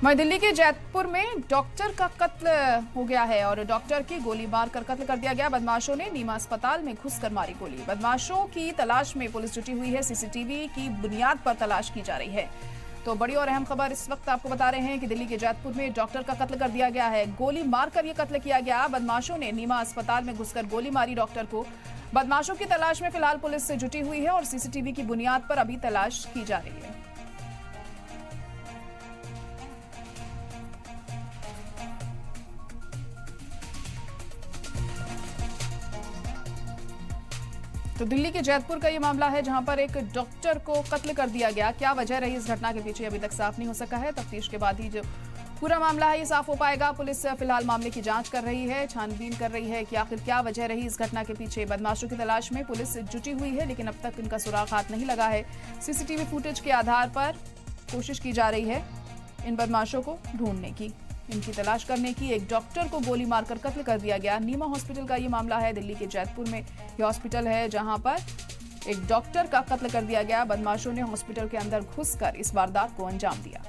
वहीं दिल्ली के जैतपुर में डॉक्टर का कत्ल हो गया है और डॉक्टर की गोली मारकर कत्ल कर दिया गया। बदमाशों ने नीमा अस्पताल में घुसकर मारी गोली। बदमाशों की तलाश में पुलिस जुटी हुई है। सीसीटीवी की बुनियाद पर तलाश की जा रही है। तो बड़ी और अहम खबर इस वक्त आपको बता रहे हैं कि दिल्ली के जैतपुर में डॉक्टर का कत्ल कर दिया गया है। गोली मारकर यह कत्ल किया गया। बदमाशों ने नीमा अस्पताल में घुसकर गोली मारी डॉक्टर को। बदमाशों की तलाश में फिलहाल पुलिस से जुटी हुई है और सीसीटीवी की बुनियाद पर अभी तलाश की जा रही है। तो दिल्ली के जैतपुर का ये मामला है जहां पर एक डॉक्टर को कत्ल कर दिया गया। क्या वजह रही इस घटना के पीछे अभी तक साफ नहीं हो सका है। तफ्तीश के बाद ही जो पूरा मामला है ये साफ हो पाएगा। पुलिस फिलहाल मामले की जांच कर रही है, छानबीन कर रही है कि आखिर क्या वजह रही इस घटना के पीछे। बदमाशों की तलाश में पुलिस जुटी हुई है, लेकिन अब तक इनका सुराग हाथ नहीं लगा है। सीसीटीवी फुटेज के आधार पर कोशिश की जा रही है इन बदमाशों को ढूंढने की, इनकी तलाश करने की। एक डॉक्टर को गोली मारकर कत्ल कर दिया गया। नीमा हॉस्पिटल का ये मामला है। दिल्ली के जैतपुर में ये हॉस्पिटल है जहां पर एक डॉक्टर का कत्ल कर दिया गया। बदमाशों ने हॉस्पिटल के अंदर घुसकर इस वारदात को अंजाम दिया।